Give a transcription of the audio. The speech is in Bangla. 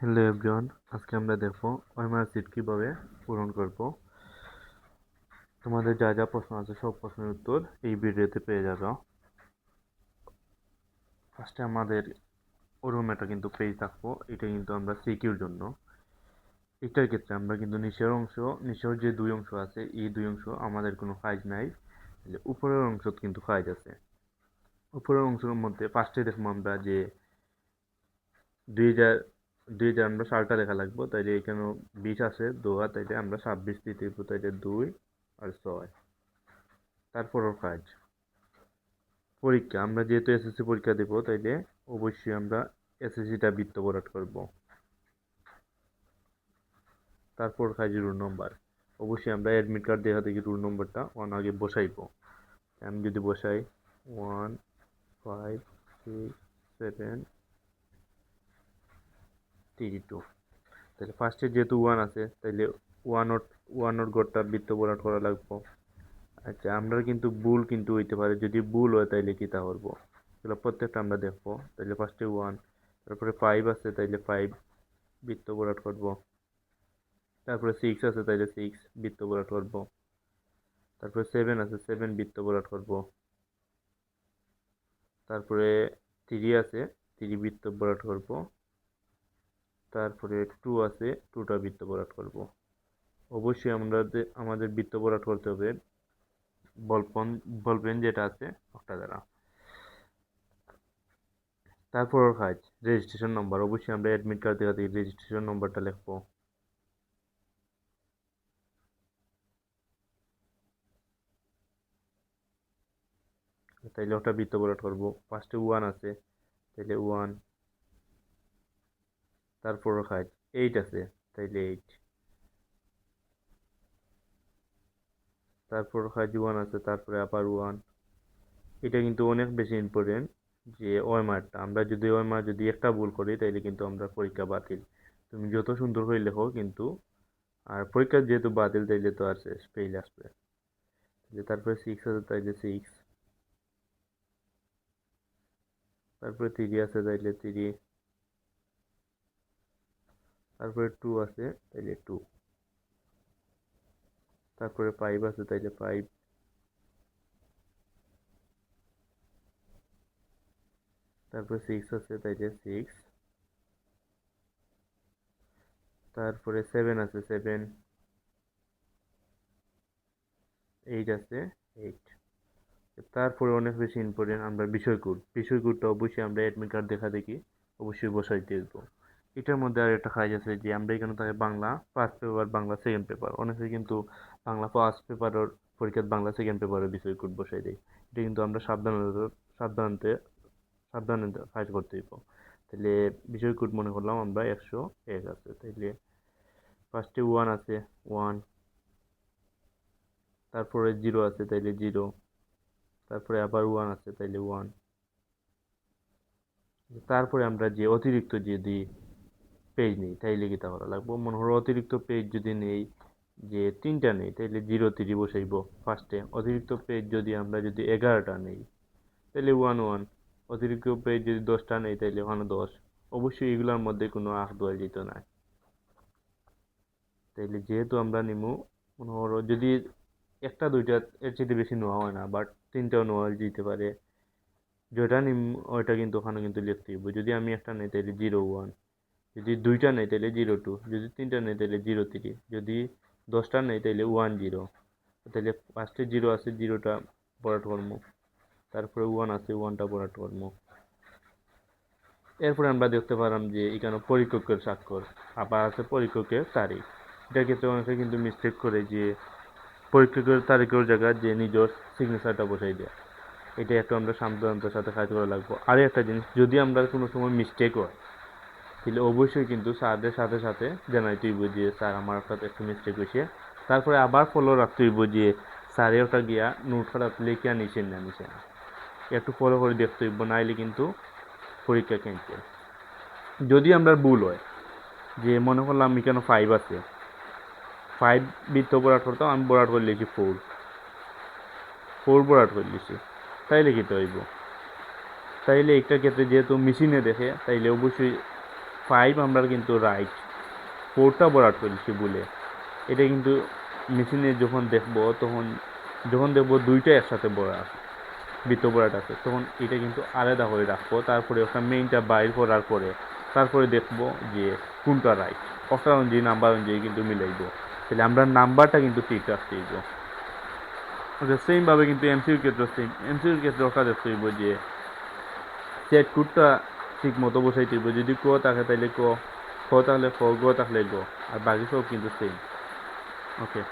হ্যালো এভরিওয়ান, আজকে আমরা দেখব ওএমআর সিট কীভাবে পূরণ করব। তোমাদের যা যা প্রশ্ন আছে সব প্রশ্নের উত্তর এই ভিডিওতে পেয়ে যাবে। ফার্স্টে আমাদের ওরকম একটা কিন্তু পেজ থাকবো, এটা কিন্তু আমরা সিকিউর জন্য। এটার ক্ষেত্রে আমরা কিন্তু নিচের যে দুই অংশ আছে এই দুই অংশ আমাদের কোনো কাজ নাই, উপরের অংশ কিন্তু কাজ আছে। উপরের অংশের মধ্যে ফার্স্টে দেখবো আমরা যে 2000 আমরা সালটা লেখা লাগবো, তাইলে এখানে 20 আছে দোয়া, তাইলে আমরা 26 দিতে দিব, তাইলে 2 আর 6। তারপরও কাজ পরীক্ষা, আমরা যেহেতু এসএসসি পরীক্ষা দেবো তাইলে অবশ্যই আমরা এসএসসিটা বৃত্ত ভরাট করব। তারপর কাজ রুল নম্বর, অবশ্যই আমরা অ্যাডমিট কার্ড দেখা দেখি রুল নম্বরটা আগে বসাইবো। আমি যদি বসাই 1 5 6 7 3 2, তাহলে ফার্স্টে যেহেতু 1 আছে তাইলে ওয়ান ওর ঘরটা বৃত্ত ভরাট করা লাগবো। আচ্ছা, আমরা কিন্তু ভুল কিন্তু হইতে পারে, যদি ভুল হয় তাইলে কি তা করবো এগুলো প্রত্যেকটা আমরা দেখবো। তাইলে ফার্স্টে 1, তারপরে 5 আছে তাইলে 5 বৃত্ত ভরাট করব। তারপরে 6 আছে তাইলে 6 বৃত্ত ভরাট করব। তারপরে 7 আছে 7 বৃত্ত ভরাট করব। তারপরে 3 আছে 3 বৃত্ত ভরাট করব। তারপরে 2 আছে 2টা বৃত্ত ভরাট করব। অবশ্যই আমাদের বৃত্ত ভরাট করতে হবে বল পেন যেটা আছে ওটা দ্বারা। তারপর কাজ রেজিস্ট্রেশন নম্বর, অবশ্যই আমরা অ্যাডমিট কার্ড দেখা দিই রেজিস্ট্রেশন নম্বরটা লিখবো। তাইলে ওটা বৃত্ত ভরাট করবো। ফার্স্টে 1 আছে তাইলে 1, তারপর কাজ 8 আছে তাইলে 8, তারপর কাজ 1 আছে তারপরে আবার 1। এটা কিন্তু অনেক বেশি ইম্পর্টেন্ট যে ওএমআরটা, আমরা যদি ওএমআর যদি একটা ভুল করি তাইলে কিন্তু আমরা পরীক্ষা বাতিল। তুমি যত সুন্দর করে লেখো কিন্তু, আর পরীক্ষা যেহেতু বাতিল তাইলে তো আর শেষ, ফেইল আসবে। তারপরে 6 আছে তাইলে 6, তারপরে 3 আছে তাইলে 3, তারপরে 2 আছে তাইলে 2, তারপরে 5 আছে তাইলে 5, তারপরে 6 আছে তাইলে 6, তারপরে 7 আছে 7, 8 আছে 8। তারপরে অনেক বেশি ইম্পর্টেন্ট আমরা বিষয় কোডটা অবশ্যই আমরা অ্যাডমিট কার্ড দেখা দেখি অবশ্যই বসাইতে দেবো। এটার মধ্যে আর একটা কাজ আছে যে আমরা এখানে থাকে Bangla first paper, Bangla second paper, অনেকে কিন্তু বাংলা ফার্স্ট পেপারের পরীক্ষার বাংলা সেকেন্ড পেপারের বিষয় কোড বসাই দেয়। এটা কিন্তু আমরা সাবধানতে সাবধানে কাজ করতে দিব। তাহলে বিষয় কোড মনে করলাম আমরা 101 আছে, তাইলে ফার্স্টে 1 আছে 1, তারপরে 0 আছে তাইলে 0, তারপরে আবার 1 আছে তাইলে 1। তারপরে আমরা যে অতিরিক্ত যদি পেজ নেই তাইলে কি তা করা লাগবো। মনে করো অতিরিক্ত পেজ যদি নেই, যে 3টা নেই তাইলে 0 3 বসাইবো ফার্স্টে। অতিরিক্ত পেজ যদি আমরা যদি 11টা নেই তাইলে 1 1। অতিরিক্ত পেজ যদি 10টা নেই তাইলে ওখানে 10। অবশ্যই এগুলোর মধ্যে কোনো আখ দোয়া যেত না। তাইলে যেহেতু আমরা নিমু, মনে করো যদি একটা দুইটা এর চেয়ে বেশি নেওয়া হয় না, বাট 3টাও নেওয়া যেতে পারে। যেটা নিম ওইটা কিন্তু ওখানে কিন্তু লিখতে হইব। যদি আমি একটা নেই তাহলে 0 1, যদি 2টা নেই তাহলে 0 2, যদি 3টা নেই তাহলে 0 3, যদি 10টা নেই তাহলে 1 0। তাহলে ফার্স্টে 0 আছে 0টা ভরাট করবো, তারপরে 1 আছে 1টা ভরাট করবো। এরপরে আমরা দেখতে পারলাম যে এখানে পরীক্ষকের স্বাক্ষর, আবার আছে পরীক্ষকের তারিখ। এটার ক্ষেত্রে অনেকে কিন্তু মিস্টেক করে যে পরীক্ষকের তারিখের জায়গায় যে নিজের সিগনেচারটা বসাই দেয়। এটা একটু আমরা সাবধানতার সাথে কাজ করা লাগবো। আর একটা জিনিস, যদি আমরা কোনো সময় মিস্টেক হয় তাহলে অবশ্যই কিন্তু স্যারদের সাথে সাথে জানাইতে হইব যে স্যার আমার একটা একটু মিস্টেক হয়েছে। তারপরে আবার ফলো রাখতে হইব যে স্যারে ওটা গিয়া নোট খারাপ লিখিয়া নিছেন না নিছে না, একটু ফলো করে দেখতে হইব, নাইলে কিন্তু পরীক্ষা ক্যান্সেল। যদি আমরা ভুল হয়, যে মনে করলাম এখানে 5 আছে, 5 বৃত্ত ভরাট করতাম, আমি ভরাট করে লিখি 4 ভরাট করে লিখি, তাইলে কি হইব? তাইলে একটা ক্ষেত্রে যেহেতু মেশিনে দেখে তাইলে অবশ্যই 5 আমরা কিন্তু রাইট, 4টা বরাট করেছি ভুলে। এটা কিন্তু মেশিনে যখন দেখবো তখন যখন দেখবো দুইটা একসাথে বরাট, বৃত্ত বরাট আছে, তখন এটা কিন্তু আলাদা করে রাখবো। তারপরে ওখানে মেইনটা বাইর করার পরে তারপরে দেখবো যে কোনটা রাইট, অক্টাল অনুযায়ী নাম্বার অনুযায়ী কিন্তু মিলাইবো। তাহলে আমরা নাম্বারটা কিন্তু ঠিক রাখতে হইব। সেমভাবে কিন্তু এমসিউর ক্ষেত্রে সেম, এমসিউর ক্ষেত্রে ওটা দেখতে হইব যে সেট কোডটা ঠিক মতো বসাইতে হইব। যদি ক থাকে তাহলে ক, খ থাকলে খ, গ থাকলে গ, আর বাকি সব কিন্তু সেম। ওকে।